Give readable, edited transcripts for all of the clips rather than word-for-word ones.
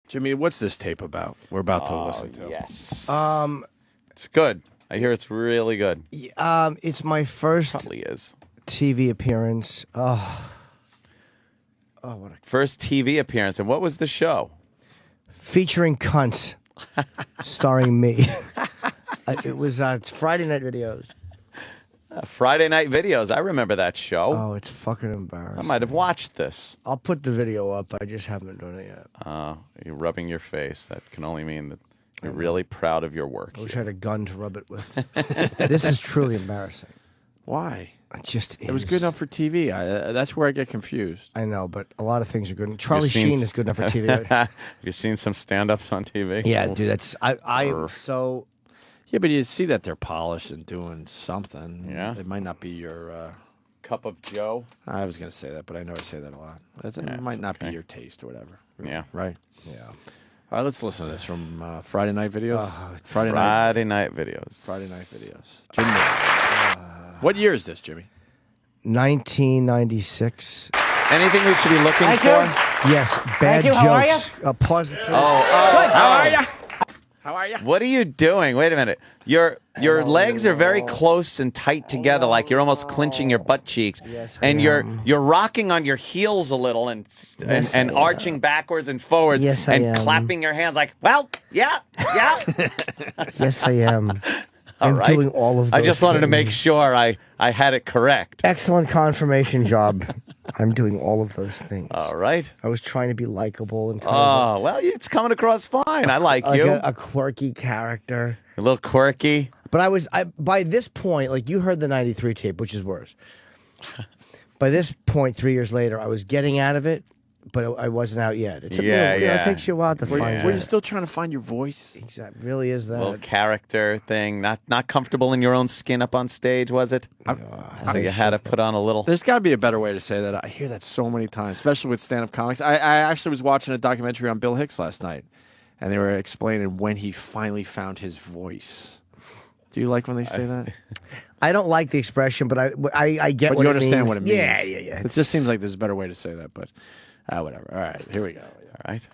Jimmy, what's this tape about? We're about to listen to. Yes. It's good. I hear it's really good. It's my first Probably is. TV appearance. First TV appearance. And what was the show? Featuring cunts, starring me. It was Friday Night Videos. Friday Night Videos. I remember that show. Oh, it's fucking embarrassing. I might have watched this. I'll put the video up. I just haven't done it yet. You're rubbing your face. That can only mean that you're really proud of your work. I wish I had a gun to rub it with. This is truly embarrassing. Why? It just is. It was good enough for TV. That's where I get confused. I know, but a lot of things are good. Charlie Sheen is good enough for TV. Have you seen some stand-ups on TV? Yeah, dude. That's I'm so. Yeah, but you see that they're polished and doing something. Yeah. It might not be your... Cup of Joe? I was going to say that, but I know I say that a lot. It might not be your taste or whatever. Yeah. Right? Yeah. All right, let's listen to this from Friday Night Videos. Friday Night Videos. Friday Night Videos. Jimmy. What year is this, Jimmy? 1996. Anything we should be looking Thank for? you. Yes, bad you. jokes. How are you? Pause the Good. How are you? How are you? What are you doing? Wait a minute. Your legs are very close and tight together, like you're almost clinching your butt cheeks. Yes, and I you're am. you're rocking on your heels a little and Yes, I am. arching backwards and forwards Yes, I and am. clapping your hands like, well, yeah. Yes, I am. All I'm right. doing all of those I just wanted to make things. sure I had it correct. Excellent confirmation job. I'm doing all of those things. All right. I was trying to be likable and kind of Oh, well, it's coming across fine. I like like you. a quirky character. A little quirky. But by this point, like you heard the 93 tape, which is worse. By this point, 3 years later, I was getting out of it, but I wasn't out yet. It took me, it takes you a while to find Were it. you still trying to find your voice? Exactly. Really is that. Little character thing. Not comfortable in your own skin up on stage, was it? So you had to put on a little. There's got to be a better way to say that. I hear that so many times, especially with stand-up comics. I actually was watching a documentary on Bill Hicks last night, and they were explaining when he finally found his voice. Do you like when they say that? I don't like the expression, but I get But what you it understand means. what it means. Yeah. It just seems like there's a better way to say that, but whatever. All right, here we go. All right.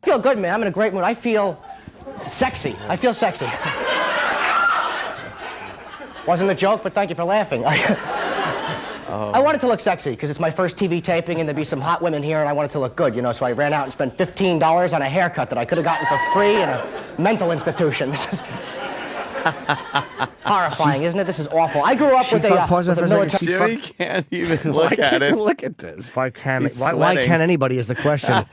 I feel good, man. I'm in a great mood. I feel sexy. I feel sexy. Wasn't a joke, but thank you for laughing. I wanted to look sexy because it's my first TV taping and there'd be some hot women here and I wanted to look good, you know, so I ran out and spent $15 on a haircut that I could have gotten for free in a mental institution. This is horrifying, isn't it? This is awful. I grew up with a military... Jimmy can't even Why look can't at it. you look at this? Why can't He's why sweating. can't anybody is the question.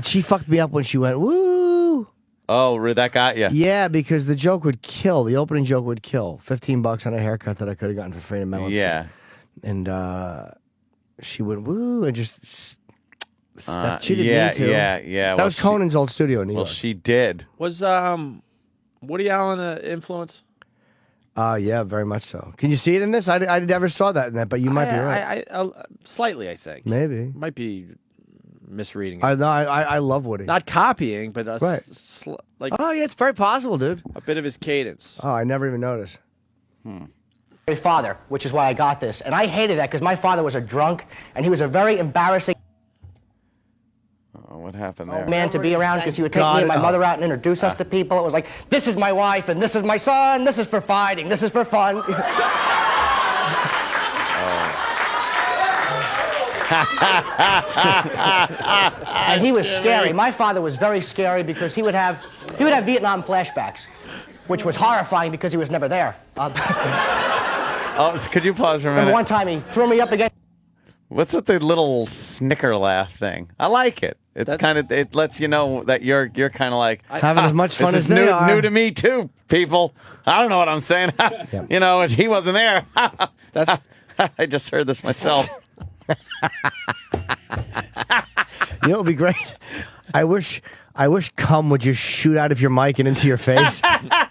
She fucked me up when she went, woo. Oh, that got you. Yeah, because the joke would kill. The opening joke would kill. $15 on a haircut that I could have gotten for free in a mental Yeah. And she went, woo, and just stepped. She didn't need to. Yeah. That was Conan's old studio in New York. Well, she did. Was Woody Allen an influence? Yeah, very much so. Can you see it in this? I never saw that in that, but you might be right. Slightly, I think. Maybe. Might be misreading it. I love Woody. Not copying, but Right. like Oh, yeah, it's very possible, dude. a bit of his cadence. Oh, I never even noticed. father, which is why I got this. And I hated that because my father was a drunk and he was a very embarrassing Oh, what happened there? man to be around because he would take me and my mother out and introduce us to people. It was like, this is my wife and this is my son, this is for fighting, this is for fun. And he was scary. My father was very scary because he would have Vietnam flashbacks, which was horrifying because he was never there. Oh, could you pause for a minute? Remember one time he threw me up against... What's with the little snicker laugh thing? I like it. It's kind of, it lets you know that you're kind of like having as much fun this as is they are. new to me too, people. I don't know what I'm saying. You know, he wasn't there. That's I just heard this myself. You know, it would be great. I wish cum would just shoot out of your mic and into your face,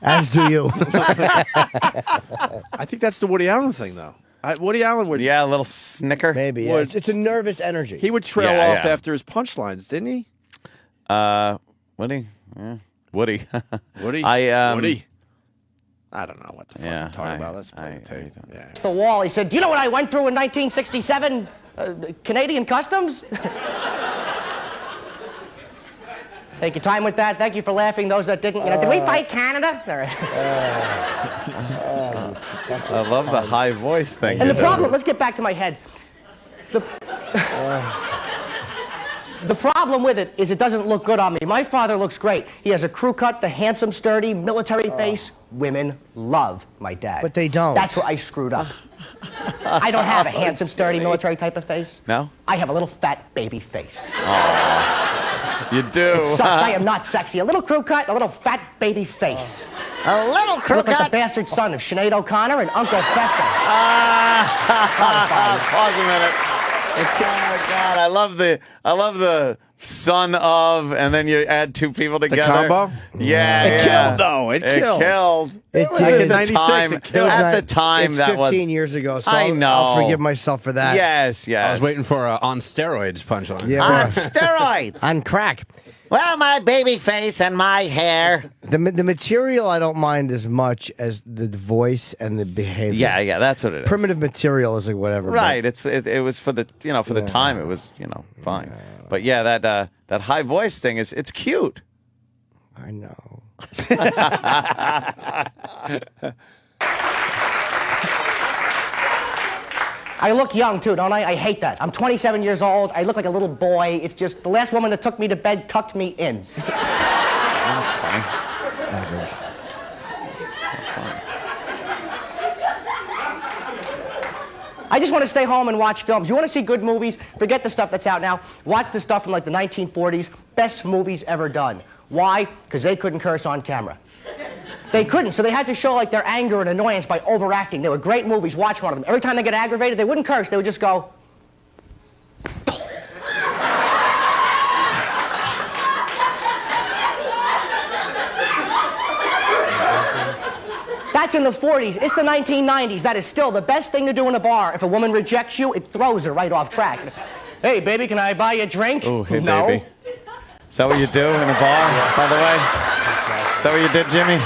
as do you. I think that's the Woody Allen thing, though. Woody Allen would, Yeah, a little snicker. Maybe. Yeah. It's a nervous energy. he would trail Yeah, off yeah. after his punchlines, didn't he? Woody. Yeah. Woody. Woody. I Woody. I don't know what the fuck Yeah, I'm talking about. Let's play I the tape. don't. Yeah. the wall. He said, do you know what I went through in 1967? Canadian Customs? Take your time with that. Thank you for laughing. Those that didn't, did we fight Canada? All right. I love the high voice thing. And the problem, let's get back to my head. The problem with it is it doesn't look good on me. My father looks great. He has a crew cut, the handsome, sturdy, military face. Women love my dad. But they don't. That's where I screwed up. I don't have a handsome, sturdy, military type of face. No? I have a little fat baby face. You do. It sucks. I am not sexy. A little crew cut, a little fat baby face. A little I crew look like the cut. bastard son of Sinead O'Connor and Uncle Fester. Pause a minute. Oh God, I love the son of, and then you add two people together. combo? Yeah, It yeah. killed, though. It killed. It was did. at the 96, time. it killed. At the time, it's that 15 was. years ago, so I know. I'll forgive myself for that. Yes, yes. I was waiting for a on steroids punchline. Yeah. On steroids. On crack. Well, my baby face and my hair. The material I don't mind as much as the voice and the behavior. Yeah, yeah, that's what it is. Primitive material is like whatever. Right. It was for the for the time it was fine. But yeah, that high voice thing it's cute. I know. I look young, too, don't I? I hate that. I'm 27 years old. I look like a little boy. It's just the last woman that took me to bed tucked me in. That's funny. Average. I just want to stay home and watch films. You want to see good movies? Forget the stuff that's out now. Watch the stuff from like the 1940s. Best movies ever done. Why? Because they couldn't curse on camera. They couldn't, so they had to show like their anger and annoyance by overacting. They were great movies. Watch one of them. Every time they get aggravated, they wouldn't curse. They would just go. That's in the 40s. It's the 1990s. That is still the best thing to do in a bar. If a woman rejects you, it throws her right off track. Hey, baby, can I buy you a drink? Oh, hey, no. baby. Is that what you do in a bar, by the way? Is that what you did, Jimmy?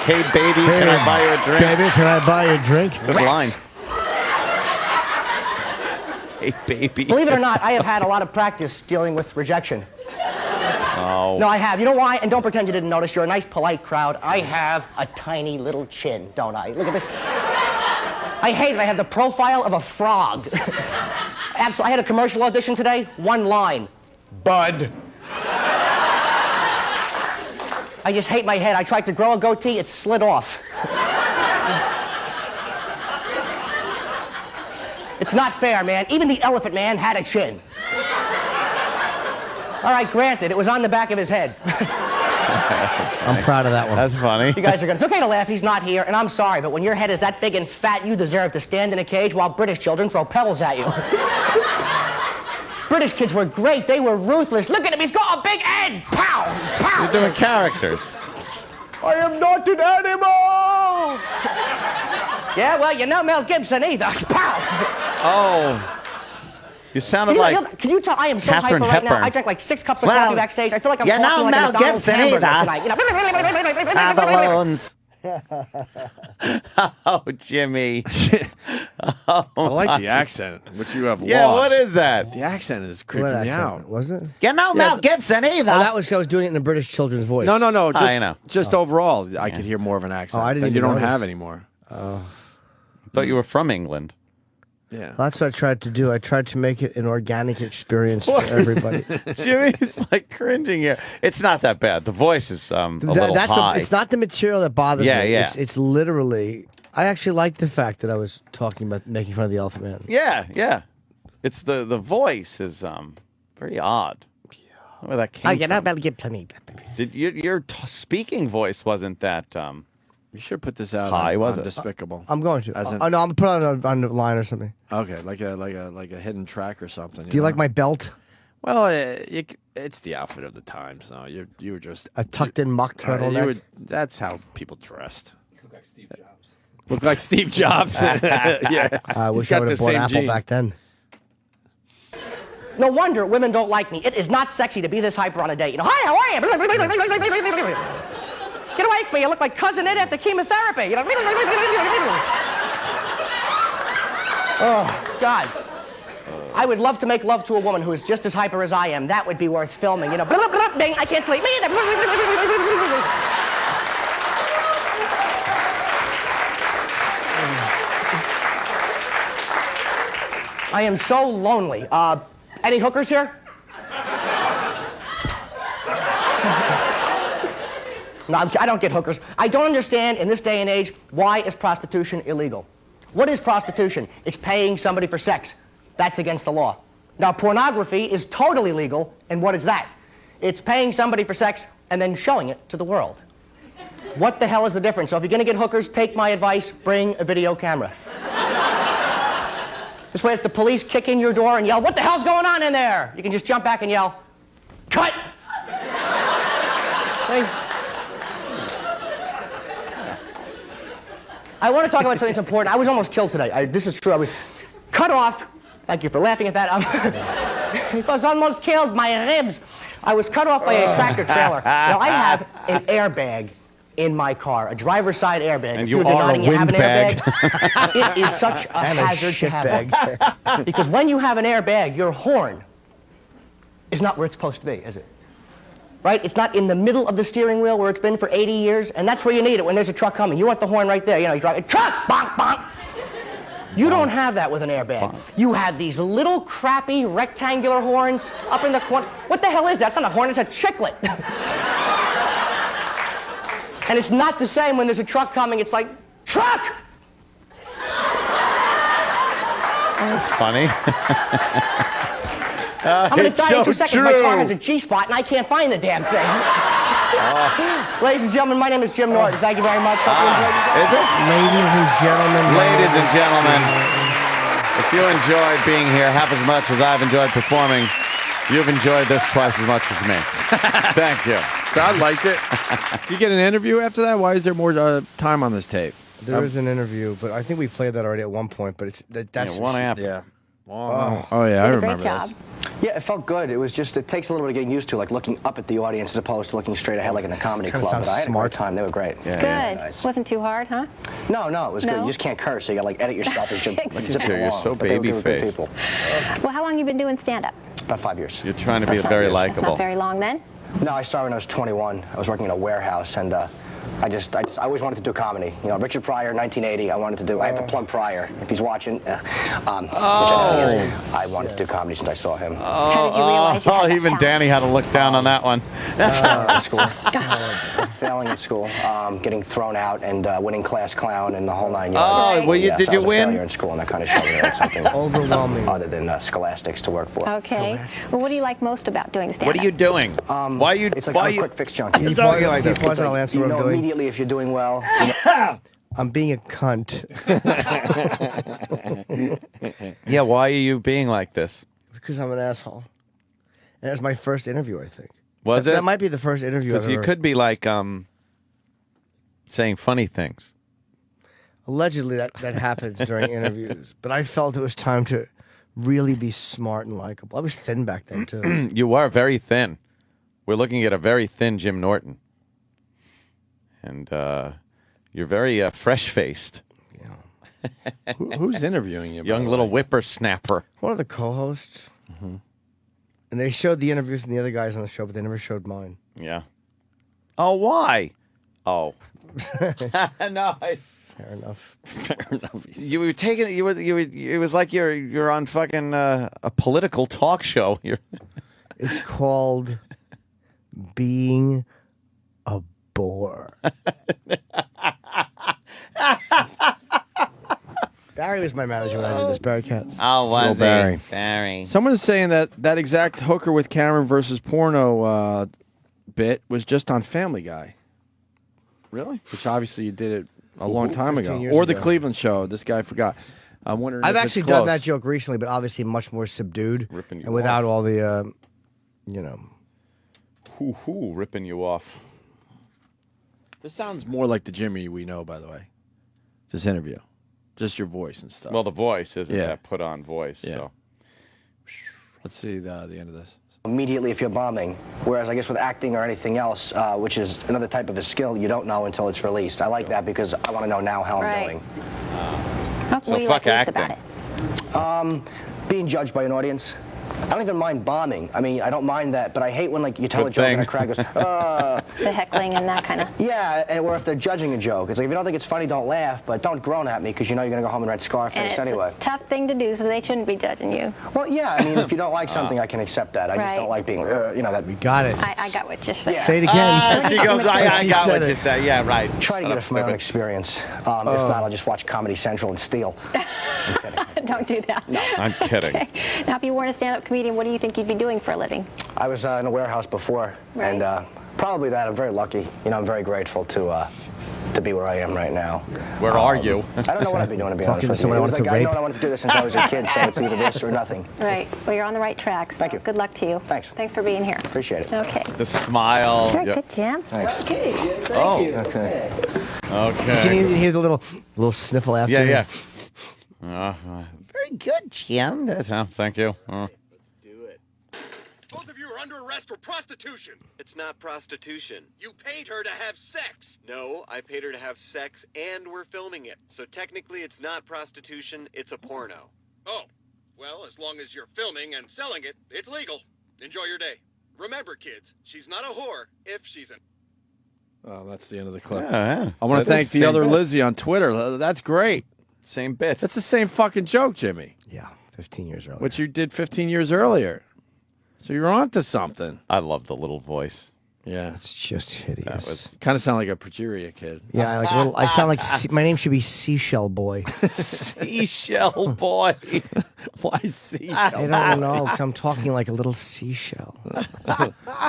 Hey, baby, can I buy you a drink? Baby, can I buy you a drink? Good line. Hey, baby. Believe it or not, I have had a lot of practice dealing with rejection. Oh. No, I have. You know why? And don't pretend you didn't notice. You're a nice, polite crowd. I have a tiny little chin, don't I? Look at this. I hate it. I have the profile of a frog. Absolutely. I had a commercial audition today. One line. Bud. I just hate my head. I tried to grow a goatee. It slid off. It's not fair, man. Even the Elephant Man had a chin. All right, granted, it was on the back of his head. I'm proud of that one. That's funny. You guys are good. It's okay to laugh. He's not here, and I'm sorry, but when your head is that big and fat, you deserve to stand in a cage while British children throw pebbles at you. British kids were great. They were ruthless. Look at him. He's got a big head. Pow! Pow! You're doing characters. I am not an animal! Yeah, well, you're not Mel Gibson either. Pow! Oh. You sounded like Can you tell I am so Katharine hyper right now? Hepburn. I drank like 6 cups of Well, coffee backstage. I feel like I'm you're talking not like a Mel McDonald's Gibson hamburger either. tonight. Oh, Jimmy. I like the accent, which you have Yeah, lost. what is that? The accent is What creeping me accent? out. Was it? You're no Mel Gibson either. Oh, that was I was doing it in a British children's voice. No, just, I know. just overall, I could hear more of an accent Oh, I didn't that you even don't notice. have anymore. Thought you were from England. Yeah. That's what I tried to do. I tried to make it an organic experience for everybody. Jimmy's like cringing here. It's not that bad. The voice is a little high. It's not the material that bothers Yeah, me. yeah. It's literally. I actually like the fact that I was talking about making fun of the Elephant Man. Yeah, yeah. It's the voice is very odd. Yeah. Where that came from. Mel Gibson. Did your speaking voice wasn't that You should put this out High, on, was on it? Despicable. I'm going to. As in- Oh no, I'm put it on the line or something. Okay, like a hidden track or something. Do you like my belt? Well, it's the outfit of the times. No, you were just A tucked-in mock turtleneck. That's how people dressed. Look like Steve Jobs. Look like Steve Jobs. Yeah. I He's wish got I would the have bought same Apple genes. back then. No wonder women don't like me. It is not sexy to be this hyper on a date. Hi, how are you? Get away from me. I look like Cousin Ed after chemotherapy. Oh, God. I would love to make love to a woman who is just as hyper as I am. That would be worth filming. You know, blah, blah, blah, bing, I can't sleep. I am so lonely. Any hookers here? No, I don't get hookers. I don't understand in this day and age, why is prostitution illegal? What is prostitution? It's paying somebody for sex. That's against the law. Now, pornography is totally legal, and what is that? It's paying somebody for sex and then showing it to the world. What the hell is the difference? So if you're going to get hookers, take my advice, bring a video camera. This way, if the police kick in your door and yell, "What the hell's going on in there?" you can just jump back and yell, "Cut!" See? I want to talk about something that's important. I was almost killed today. This is true. I was cut off. Thank you for laughing at that. It was almost killed. My ribs. I was cut off by a tractor trailer. Now, I have an airbag in my car, a driver's side airbag. And you are a windbag. It is such a hazard to have. Because when you have an airbag, your horn is not where it's supposed to be, is it? Right? It's not in the middle of the steering wheel where it's been for 80 years, and that's where you need it when there's a truck coming. You want the horn right there. You know, you drive a truck, bonk, bonk. You don't have that with an airbag. You have these little crappy rectangular horns up in the corner. What the hell is that? It's not a horn, it's a chiclet. And it's not the same when there's a truck coming. It's like, truck! That's funny. I'm going to die in 2 seconds. My car has a G-spot, and I can't find the damn thing. Ladies and gentlemen, my name is Jim Norton. Thank you very much. Is it? Ladies and gentlemen. Ladies and gentlemen, if you enjoyed being here half as much as I've enjoyed performing, you've enjoyed this twice as much as me. Thank you. I liked it. Did you get an interview after that? Why is there more time on this tape? There is an interview, but I think we played that already at one point. But that's one after. Yeah. Oh yeah, I remember this. Yeah, it felt good. It was just, it takes a little bit of getting used to, like looking up at the audience as opposed to looking straight ahead like in a comedy Kinda club. But sounds I had a smart. great time. They were great. Yeah, Good. yeah. Nice. Wasn't too hard, huh? No, it was good. No? You just can't curse, so you gotta like edit yourself as you zip You're along. so But they were good baby-faced. people. Well, how long you been doing stand-up? About 5 years. You're trying to be That's very not- That's likable. not very long then. No, I started when I was 21. I was working in a warehouse, and I always wanted to do comedy. You know, Richard Pryor, 1980. I wanted to do. I have to plug Pryor if he's watching, which I know he is. I wanted to do comedy since I saw him. How did you realize you had that even talent? Danny had to look down on that one. School, failing in school, getting thrown out, and winning class clown, and the whole 9 yards. Oh, well, Yes, did I you was a win? failure in school, and that kind of showed me like something overwhelming. other than scholastics to work for. Okay. Well, what do you like most about doing stand-up? What are you doing? Why are you? It's like why I'm a you? quick fix junkie. He paused, like he paused and I'll answer You what know I'm doing. immediately if you're doing well. You know, I'm being a cunt. Yeah, why are you being like this? Because I'm an asshole. And it was my first interview, I think. Was it? That might be the first interview I've Because you ever... could be like saying funny things. Allegedly, that happens during interviews. But I felt it was time to really be smart and likable. I was thin back then, too. You are very thin. We're looking at a very thin Jim Norton. And you're very fresh-faced. Who's interviewing you? by Young the little way? whippersnapper. One of the co-hosts. Mm-hmm. And they showed the interviews from the other guys on the show, but they never showed mine. Yeah. Oh, why? Oh. No, Fair enough. Fair enough. you were taking it. You were. It was like you're on fucking a political talk show. It's called being a bore. Barry was my manager when I did this. Barry Katz. Oh, was Little Barry. Barry. Someone's saying that exact hooker with Cameron versus porno bit was just on Family Guy. Really? Which obviously you did it a long time 15 ago. years Or the ago. Cleveland Show. This guy forgot. I'm wondering I've if actually it's done close. that joke recently, but obviously much more subdued Ripping you and without off. all the, you know. Hoo, ripping you off. This sounds more like the Jimmy we know, by the way. This interview. Just your voice and stuff. Well, the voice isn't Yeah. that put on voice. Yeah. So. Let's see the end of this. immediately if you're bombing. Whereas I guess with acting or anything else, which is another type of a skill, you don't know until it's released. I like that because I want to know now how I'm Right. doing. What So do you fuck like least about acting. it? being judged by an audience. I don't even mind bombing. I mean, I don't mind that, but I hate when like you tell a joke and a crowd goes, The heckling and that kind of. yeah, or if they're judging a joke. It's like, if you don't think it's funny, don't laugh, but don't groan at me because you know you're going to go home and rent Scarface anyway. It's a tough thing to do, so they shouldn't be judging you. Well, yeah, I mean, if you don't like something, I can accept that. I just don't like being, you know, that. We got it. I got what you're saying. Say it again. She goes, I got what you said. Yeah, right. Try to get it from my own experience. If not, I'll just watch Comedy Central and steal. I'm kidding. Don't do that. No. I'm kidding. Okay. Now, if you weren't a stand-up comedian, what do you think you'd be doing for a living? I was in a warehouse before, Right. and probably that. I'm very lucky. You know, I'm very grateful to be where I am right now. Where are you? I don't know what I'd be doing, to be honest Talking to with you. someone It I was wanted like, to I know rape. I wanted to do this since I was a kid, so it's either this or nothing. Right. Well, you're on the right track. So Thank you. Good luck to you. Thanks. Thanks for being here. Appreciate it. Okay. The smile. Very Yep. good, Jim. Thanks. Okay, thank Oh. you. Okay. Okay. Can you hear the little sniffle after? Yeah, yeah. Very good, Jim. Thank you. Both of you are under arrest for prostitution. It's not prostitution. You paid her to have sex. No, I paid her to have sex and we're filming it. So technically it's not prostitution, it's a porno. Oh, well, as long as you're filming and selling it, it's legal. Enjoy your day. Remember, kids, she's not a whore if she's an... Oh, that's the end of the clip. Yeah. I want to That thank is the same other bit. Lizzie on Twitter. That's great. Same bit. That's the same fucking joke, Jimmy, Yeah, 15 years earlier. which you did 15 years earlier. So you're on to something. I love the little voice. Yeah. It's just hideous. That was Kind of sound like a progeria kid. Yeah, like a little. I sound like my name should be Seashell Boy. seashell boy. Why seashell? I don't know, 'cause I'm talking like a little seashell.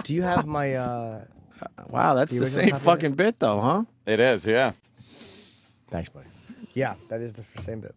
Do you have my? Wow, that's The the original same copy? fucking bit, though, huh? It is, yeah. Thanks, buddy. Yeah, that is the same bit.